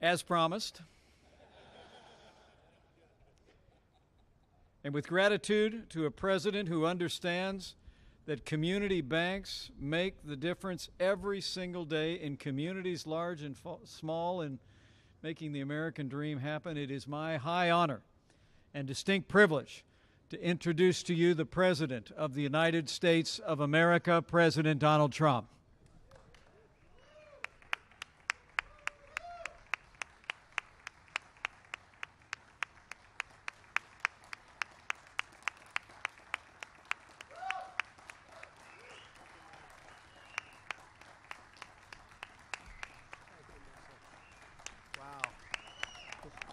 As promised, and with gratitude to a president who understands that community banks make the difference every single day in communities large and small in making the American dream happen, it is my high honor and distinct privilege to introduce to you the President of the United States of America, President Donald Trump.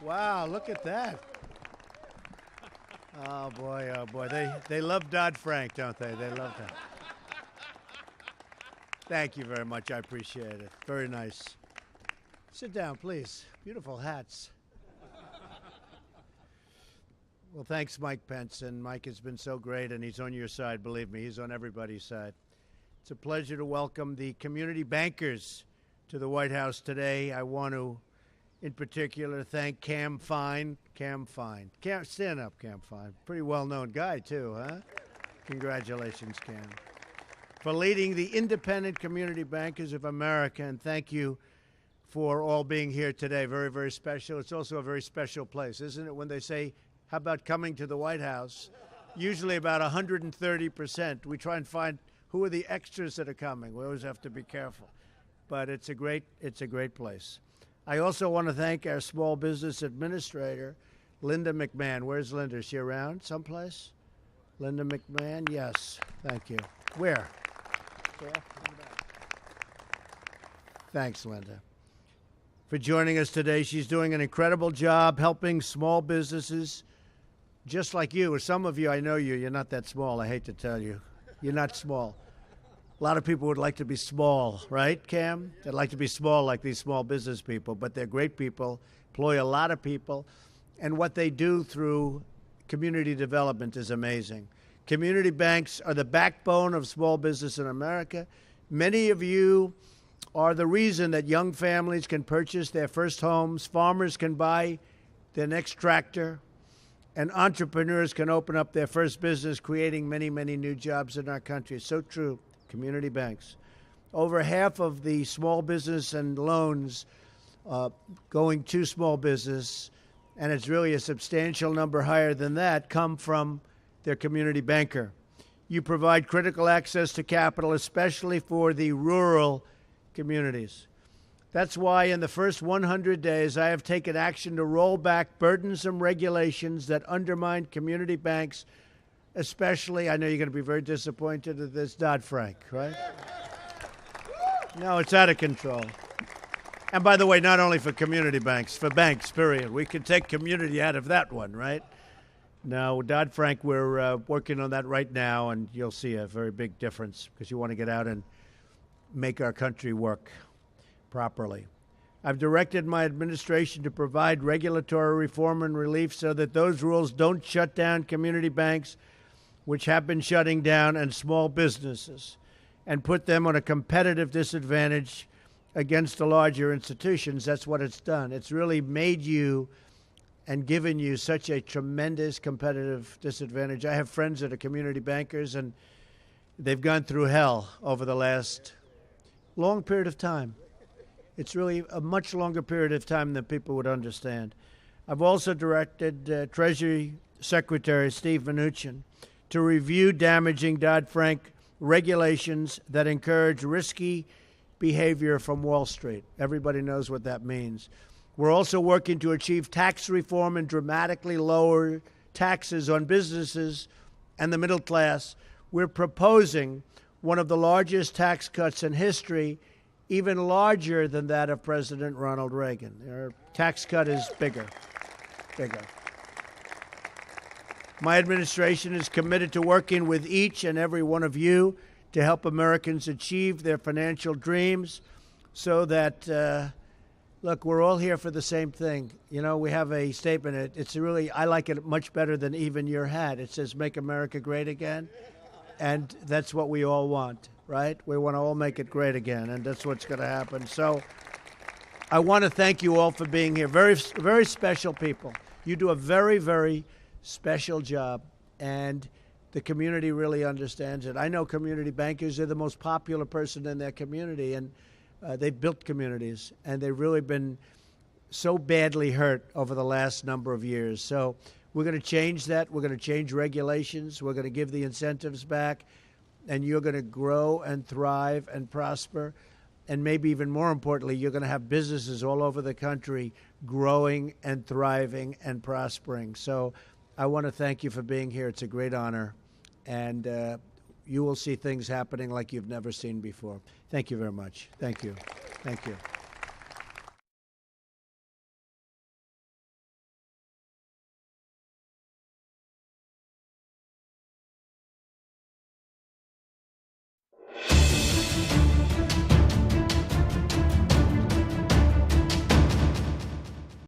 Wow, look at that. Oh, boy, oh, boy. They love Dodd-Frank, don't they? They love that. Thank you very much. I appreciate it. Very nice. Sit down, please. Beautiful hats. Well, thanks, Mike Pence. And Mike has been so great, and he's on your side, believe me. He's on everybody's side. It's a pleasure to welcome the community bankers to the White House today. I want to, in particular, thank Cam Fine. Cam Fine. Stand up, Cam Fine. Pretty well-known guy, too, huh? Congratulations, Cam. For leading the Independent Community Bankers of America, and thank you for all being here today. Very, very special. It's also a very special place, isn't it, when they say, how about coming to the White House? Usually about 130%. We try and find who are the extras that are coming. We always have to be careful. But it's a great place. I also want to thank our Small Business Administrator, Linda McMahon. Where's Linda? Is she around someplace? Linda McMahon? Yes. Thank you. Where? Thanks, Linda, for joining us today. She's doing an incredible job helping small businesses just like you. Or some of you, I know you. You're not that small. I hate to tell you. You're not small. A lot of people would like to be small, right, Cam? They'd like to be small like these small business people, but they're great people, employ a lot of people, and what they do through community development is amazing. Community banks are the backbone of small business in America. Many of you are the reason that young families can purchase their first homes, farmers can buy their next tractor, and entrepreneurs can open up their first business, creating many, many new jobs in our country. It's so true. Community banks. Over half of the small business and loans going to small business, and it's really a substantial number higher than that, come from their community banker. You provide critical access to capital, especially for the rural communities. That's why in the first 100 days, I have taken action to roll back burdensome regulations that undermine community banks, especially, I know you're going to be very disappointed at this, Dodd-Frank, right? No, it's out of control. And by the way, not only for community banks, for banks, period. We can take community out of that one, right? No, Dodd-Frank, we're working on that right now, and you'll see a very big difference because you want to get out and make our country work properly. I've directed my administration to provide regulatory reform and relief so that those rules don't shut down community banks, which have been shutting down, and small businesses, and put them on a competitive disadvantage against the larger institutions. That's what it's done. It's really made you and given you such a tremendous competitive disadvantage. I have friends that are community bankers, and they've gone through hell over the last long period of time. It's really a much longer period of time than people would understand. I've also directed Treasury Secretary Steve Mnuchin to review damaging Dodd-Frank regulations that encourage risky behavior from Wall Street. Everybody knows what that means. We're also working to achieve tax reform and dramatically lower taxes on businesses and the middle class. We're proposing one of the largest tax cuts in history, even larger than that of President Ronald Reagan. Our tax cut is bigger. My administration is committed to working with each and every one of you to help Americans achieve their financial dreams so that, look, we're all here for the same thing. You know, we have a statement. It's really, I like it much better than even your hat. It says, "Make America Great Again." And that's what we all want, right? We want to all make it great again, and that's what's going to happen. So I want to thank you all for being here. Very, very special people. You do a very, very special job, and the community really understands it. I know community bankers are the most popular person in their community, and they've built communities, and they've really been so badly hurt over the last number of years. So we're going to change that. We're going to change regulations. We're going to give the incentives back, and you're going to grow and thrive and prosper. And maybe even more importantly, you're going to have businesses all over the country growing and thriving and prospering. So I want to thank you for being here. It's a great honor. And you will see things happening like you've never seen before. Thank you very much. Thank you. Thank you.